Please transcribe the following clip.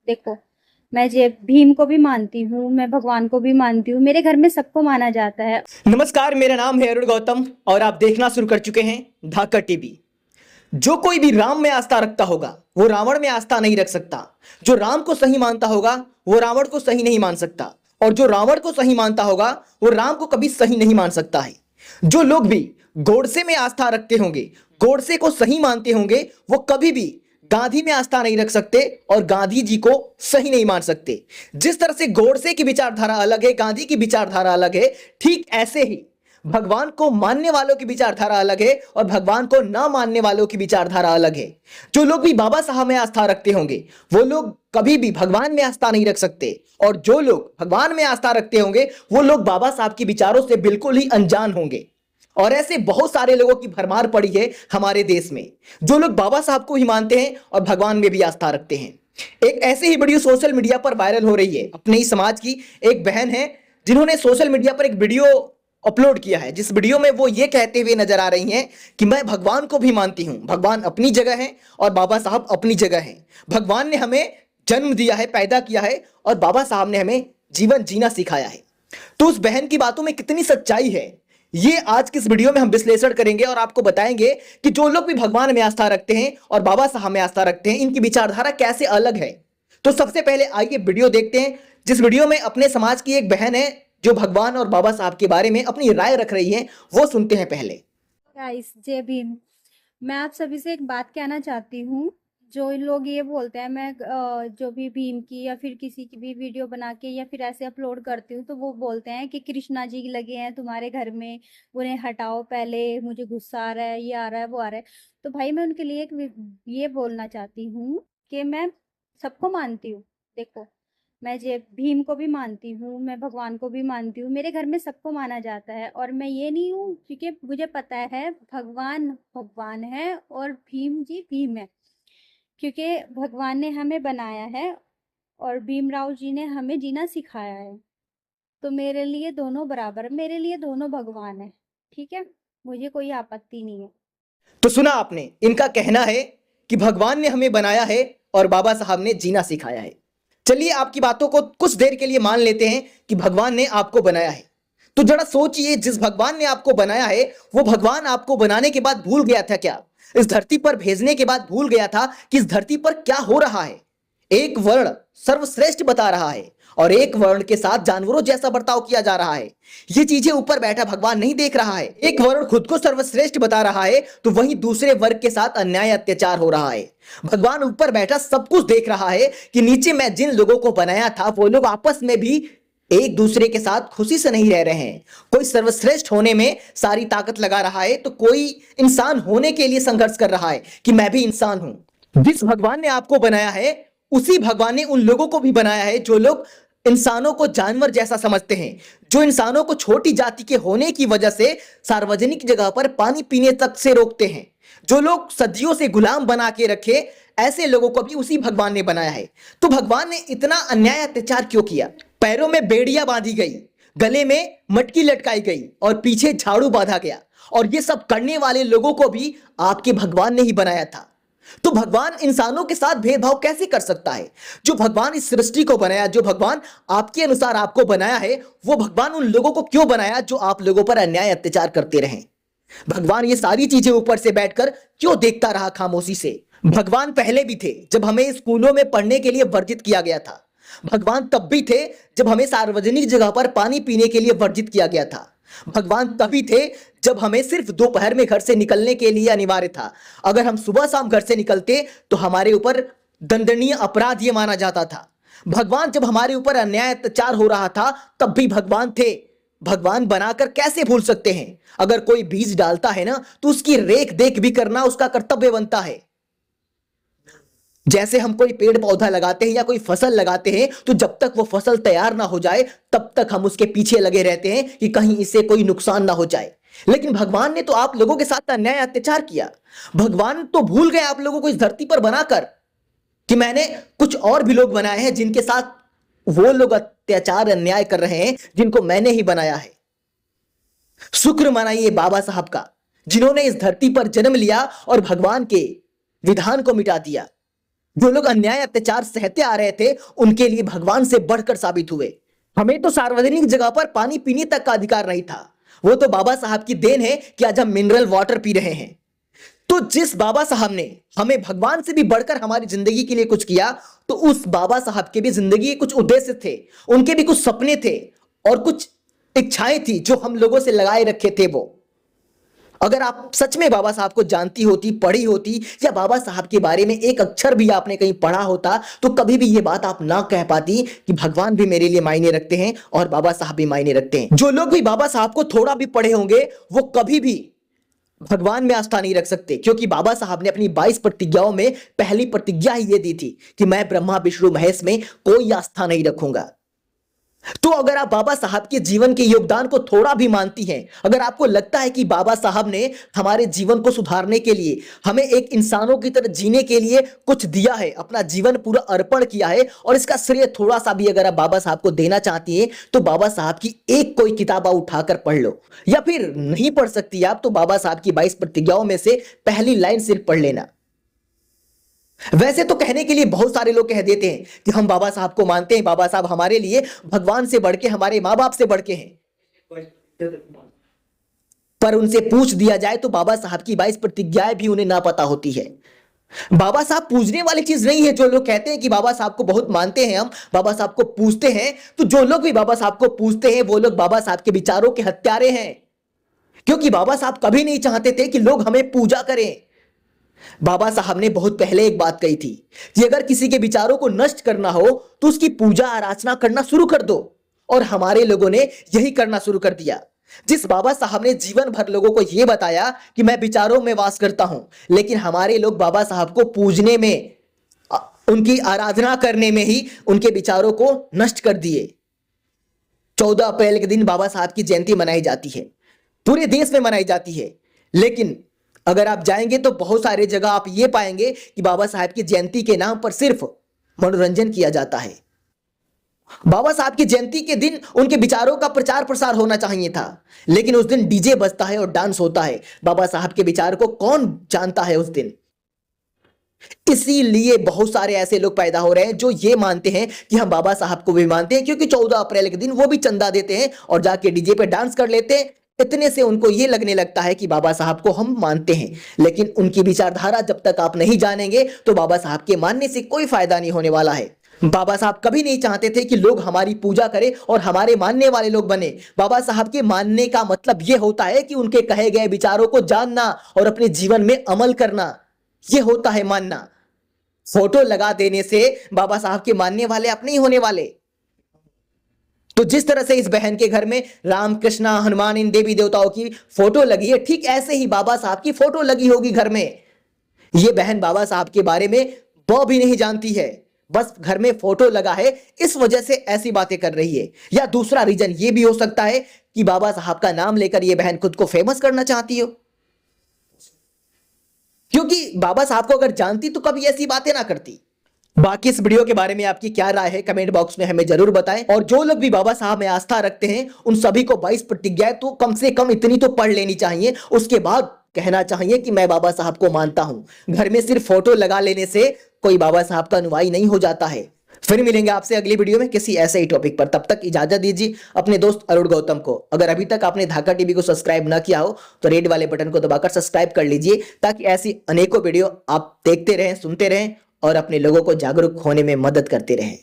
देखो, मैं जय भीम को भी मानती हूँ, मैं भगवान को भी मानती हूँ, मेरे घर में सबको माना जाता है। नमस्कार, मेरा नाम है अरुण गौतम और आप देखना शुरू कर चुके हैं धाकड़ टीवी। जो कोई भी राम में आस्था रखता होगा वो रावण में आस्था नहीं रख सकता। जो राम को सही मानता होगा वो रावण को सही नहीं मान सकता, और जो रावण को सही मानता होगा वो राम को कभी सही नहीं मान सकता है। जो लोग भी गोडसे में आस्था रखते होंगे, गोडसे को सही मानते होंगे, वो कभी भी गांधी में आस्था नहीं रख सकते और गांधी जी को सही नहीं मान सकते। जिस तरह से गोडसे की विचारधारा अलग है, गांधी की विचारधारा अलग है, ठीक ऐसे ही भगवान को मानने वालों की विचारधारा अलग है और भगवान को ना मानने वालों की विचारधारा अलग है। जो लोग भी बाबा साहब में आस्था रखते होंगे वो लोग कभी भी भगवान में आस्था नहीं रख सकते, और जो लोग भगवान में आस्था रखते होंगे वो लोग बाबा साहब की विचारों से बिल्कुल ही अनजान होंगे। और ऐसे बहुत सारे लोगों की भरमार पड़ी है हमारे देश में, जो लोग बाबा साहब को ही मानते हैं और भगवान में भी आस्था रखते हैं। एक ऐसी ही वीडियो सोशल मीडिया पर वायरल हो रही है। अपने ही समाज की एक बहन है जिन्होंने सोशल मीडिया पर एक वीडियो अपलोड किया है, जिस वीडियो में वो ये कहते हुए नजर आ रही हैं कि मैं भगवान को भी मानती हूं, भगवान अपनी जगह है और बाबा साहब अपनी जगह है। भगवान ने हमें जन्म दिया है, पैदा किया है, और बाबा साहब ने हमें जीवन जीना सिखाया है। तो उस बहन की बातों में कितनी सच्चाई है, ये आज की इस वीडियो में हम विश्लेषण करेंगे और आपको बताएंगे कि जो लोग भी भगवान में आस्था रखते हैं और बाबा साहब में आस्था रखते हैं, इनकी विचारधारा कैसे अलग है। तो सबसे पहले आइए वीडियो देखते हैं, जिस वीडियो में अपने समाज की एक बहन है जो भगवान और बाबा साहब के बारे में अपनी राय रख रही है, वो सुनते हैं पहले। गाइस, जय भीम। मैं आप सभी से एक बात कहना चाहती हूँ। जो लोग ये बोलते हैं मैं जो भी भीम की या फिर किसी की भी वीडियो बना के या फिर ऐसे अपलोड करती हूँ, तो वो बोलते हैं कि कृष्णा जी लगे हैं तुम्हारे घर में, उन्हें हटाओ पहले, मुझे गुस्सा आ रहा है, ये आ रहा है, वो आ रहा है। तो भाई, मैं उनके लिए एक ये बोलना चाहती हूँ कि मैं सबको मानती हूँ। देखो, मैं जय भीम को भी मानती हूँ, मैं भगवान को भी मानती हूँ, मेरे घर में सबको माना जाता है। और मैं ये नहीं हूँ, क्योंकि मुझे पता है भगवान भगवान है और भीम जी भीम है, क्योंकि भगवान ने हमें बनाया है और भीमराव जी ने हमें जीना सिखाया है। तो मेरे लिए दोनों बराबर, मेरे लिए दोनों भगवान है। ठीक है, मुझे कोई आपत्ति नहीं है। तो सुना आपने, इनका कहना है कि भगवान ने हमें बनाया है और बाबा साहब ने जीना सिखाया है। चलिए आपकी बातों को कुछ देर के लिए मान लेते हैं कि भगवान ने आपको बनाया है। तो जरा सोचिए, जिस भगवान ने आपको बनाया है वो भगवान आपको बनाने के बाद भूल गया था क्या? इस धरती पर भेजने के बाद भूल गया था कि इस धरती पर क्या हो रहा है? एक वर्ण सर्वश्रेष्ठ बता रहा है और एक वर्ण के साथ जानवरों जैसा बर्ताव किया जा रहा है। ये चीजें ऊपर बैठा भगवान नहीं देख रहा है। एक वर्ण खुद को सर्वश्रेष्ठ बता रहा है तो वहीं दूसरे वर्ग के साथ अन्याय अत्याचार हो रहा है। भगवान ऊपर बैठा सब कुछ देख रहा है कि नीचे मैं जिन लोगों को बनाया था वो लोग आपस में भी एक दूसरे के साथ खुशी से नहीं रह रहे हैं। कोई सर्वश्रेष्ठ होने में सारी ताकत लगा रहा है तो कोई इंसान होने के लिए संघर्ष कर रहा है कि मैं भी इंसान हूं। जिस भगवान ने आपको बनाया है उसी भगवान ने उन लोगों को भी बनाया है जो लोग इंसानों को जानवर जैसा समझते हैं, जो इंसानों को छोटी जाति के होने की वजह से सार्वजनिक जगह पर पानी पीने तक से रोकते हैं, जो लोग सदियों से गुलाम बना के रखे, ऐसे लोगों को भी उसी भगवान ने बनाया है। तो भगवान ने इतना अन्याय अत्याचार क्यों किया? पैरों में बेड़ियां बांधी गई, गले में मटकी लटकाई गई और पीछे झाड़ू बांधा गया, और ये सब करने वाले लोगों को भी आपके भगवान ने ही बनाया था। तो भगवान इंसानों के साथ भेदभाव कैसे कर सकता है? जो भगवान इस सृष्टि को बनाया, जो भगवान आपके अनुसार आपको बनाया है, वो भगवान उन लोगों को क्यों बनाया जो आप लोगों पर अन्याय अत्याचार करते रहे? भगवान ये सारी चीजें ऊपर से बैठकर क्यों देखता रहा खामोशी से? भगवान पहले भी थे जब हमें स्कूलों में पढ़ने के लिए वर्जित किया गया था। भगवान तब भी थे जब हमें सार्वजनिक जगह पर पानी पीने के लिए वर्जित किया गया था। भगवान तभी थे जब हमें सिर्फ दोपहर में घर से निकलने के लिए अनिवार्य था। अगर हम सुबह शाम घर से निकलते तो हमारे ऊपर दंडनीय अपराध ये माना जाता था। भगवान जब हमारे ऊपर अन्याय अत्याचार हो रहा था तब भी भगवान थे। भगवान बनाकर कैसे भूल सकते हैं? अगर कोई बीज डालता है ना तो उसकी रेख देख भी करना उसका कर्तव्य बनता है। जैसे हम कोई पेड़ पौधा लगाते हैं या कोई फसल लगाते हैं तो जब तक वो फसल तैयार ना हो जाए तब तक हम उसके पीछे लगे रहते हैं कि कहीं इससे कोई नुकसान ना हो जाए। लेकिन भगवान ने तो आप लोगों के साथ अन्याय अत्याचार किया। भगवान तो भूल गए आप लोगों को इस धरती पर बनाकर कि मैंने कुछ और भी लोग बनाए हैं जिनके साथ वो लोग अत्याचार अन्याय कर रहे हैं जिनको मैंने ही बनाया है। शुक्र मनाइए बाबा साहब का, जिन्होंने इस धरती पर जन्म लिया और भगवान के विधान को मिटा दिया। जो लोग अन्याय अत्याचार सहते आ रहे थे उनके लिए भगवान से बढ़कर साबित हुए। हमें तो सार्वजनिक जगह पर पानी पीने तक का अधिकार नहीं था। वो तो बाबा साहब की देन है कि आज हम मिनरल वाटर पी रहे हैं। तो जिस बाबा साहब ने हमें भगवान से भी बढ़कर हमारी जिंदगी के लिए कुछ किया, तो उस बाबा साहब के भी जिंदगी के कुछ उद्देश्य थे, उनके भी कुछ सपने थे और कुछ इच्छाएं थी जो हम लोगों से लगाए रखे थे। वो अगर आप सच में बाबा साहब को जानती होती, पढ़ी होती, या बाबा साहब के बारे में एक अक्षर भी आपने कहीं पढ़ा होता, तो कभी भी ये बात आप ना कह पाती कि भगवान भी मेरे लिए मायने रखते हैं और बाबा साहब भी मायने रखते हैं। जो लोग भी बाबा साहब को थोड़ा भी पढ़े होंगे वो कभी भी भगवान में आस्था नहीं रख सकते, क्योंकि बाबा साहब ने अपनी 22 प्रतिज्ञाओं में पहली प्रतिज्ञा ही ये दी थी कि मैं ब्रह्मा विष्णु महेश में कोई आस्था नहीं रखूंगा। तो अगर आप बाबा साहब के जीवन के योगदान को थोड़ा भी मानती हैं, अगर आपको लगता है कि बाबा साहब ने हमारे जीवन को सुधारने के लिए, हमें एक इंसानों की तरह जीने के लिए कुछ दिया है, अपना जीवन पूरा अर्पण किया है, और इसका श्रेय थोड़ा सा भी अगर आप बाबा साहब को देना चाहती हैं, तो बाबा साहब की एक कोई किताब उठाकर पढ़ लो, या फिर नहीं पढ़ सकती आप तो बाबा साहब की 22 प्रतिज्ञाओं में से पहली लाइन सिर्फ पढ़ लेना। वैसे तो कहने के लिए बहुत सारे लोग कह देते हैं कि हम बाबा साहब को मानते हैं, बाबा साहब हमारे लिए भगवान से बढ़ के, हमारे माँ बाप से बढ़ के हैं। पर उनसे पूछ दिया जाए तो बाबा साहब की 22 प्रतिज्ञाएं भी उन्हें ना पता होती है। बाबा साहब पूजने वाली चीज नहीं है। जो लोग कहते हैं कि बाबा साहब को बहुत मानते हैं, हम बाबा साहब को पूजते हैं, तो जो लोग भी बाबा साहब को पूजते हैं वो लोग बाबा साहब के विचारों के हत्यारे हैं, क्योंकि बाबा साहब कभी नहीं चाहते थे कि लोग हमें पूजा करें। बाबा साहब ने बहुत पहले एक बात कही थी कि अगर किसी के विचारों को नष्ट करना हो तो उसकी पूजा आराधना करना शुरू कर दो, और हमारे लोगों ने यही करना शुरू कर दिया। जिस बाबा साहब ने जीवन भर लोगों को यह बताया कि मैं विचारों में वास करता हूं, लेकिन हमारे लोग बाबा साहब को पूजने में, उनकी आराधना करने में ही उनके विचारों को नष्ट कर दिए। 14 अप्रैल के दिन बाबा साहब की जयंती मनाई जाती है, पूरे देश में मनाई जाती है, लेकिन अगर आप जाएंगे तो बहुत सारे जगह आप ये पाएंगे कि बाबा साहब की जयंती के नाम पर सिर्फ मनोरंजन किया जाता है। बाबा साहब की जयंती के दिन उनके विचारों का प्रचार प्रसार होना चाहिए था, लेकिन उस दिन डीजे बजता है और डांस होता है। बाबा साहब के विचार को कौन जानता है उस दिन? इसीलिए बहुत सारे ऐसे लोग पैदा हो रहे हैं जो ये मानते हैं कि हम बाबा साहब को भी मानते हैं, क्योंकि 14 अप्रैल के दिन वो भी चंदा देते हैं और जाके डीजे पे डांस कर लेते हैं। इतने से उनको ये लगने लगता है कि बाबा साहब को हम मानते हैं, लेकिन उनकी विचारधारा जब तक आप नहीं जानेंगे तो बाबा साहब के मानने से कोई फायदा नहीं होने वाला है। बाबा साहब कभी नहीं चाहते थे कि लोग हमारी पूजा करें और हमारे मानने वाले लोग बने। बाबा साहब के मानने का मतलब यह होता है कि उनके कहे गए विचारों को जानना और अपने जीवन में अमल करना, यह होता है मानना। फोटो लगा देने से बाबा साहब के मानने वाले आप नहीं होने वाले। तो जिस तरह से इस बहन के घर में राम कृष्णा हनुमान इन देवी देवताओं की फोटो लगी है, ठीक ऐसे ही बाबा साहब की फोटो लगी होगी घर में। ये बहन बाबा साहब के बारे में वो भी नहीं जानती है, बस घर में फोटो लगा है इस वजह से ऐसी बातें कर रही है। या दूसरा रीजन ये भी हो सकता है कि बाबा साहब का नाम लेकर ये बहन खुद को फेमस करना चाहती हो, क्योंकि बाबा साहब को अगर जानती तो कभी ऐसी बातें ना करती। बाकी इस वीडियो के बारे में आपकी क्या राय है कमेंट बॉक्स में हमें जरूर बताएं। और जो लोग भी बाबा साहब में आस्था रखते हैं उन सभी को 22 प्रतिज्ञाएं तो कम से कम इतनी तो पढ़ लेनी चाहिए, उसके बाद कहना चाहिए कि मैं बाबा साहब को मानता हूं। घर में सिर्फ फोटो लगा लेने से कोई बाबा साहब का अनुयायी नहीं हो जाता है। फिर मिलेंगे आपसे अगली वीडियो में किसी ऐसे ही टॉपिक पर। तब तक इजाजत दीजिए अपने दोस्त अरुण गौतम को। अगर अभी तक आपने धाका टीवी को सब्सक्राइब ना किया हो तो रेड वाले बटन को दबाकर सब्सक्राइब कर लीजिए, ताकि ऐसी अनेकों वीडियो आप देखते रहें, सुनते रहें और अपने लोगों को जागरूक होने में मदद करते रहें।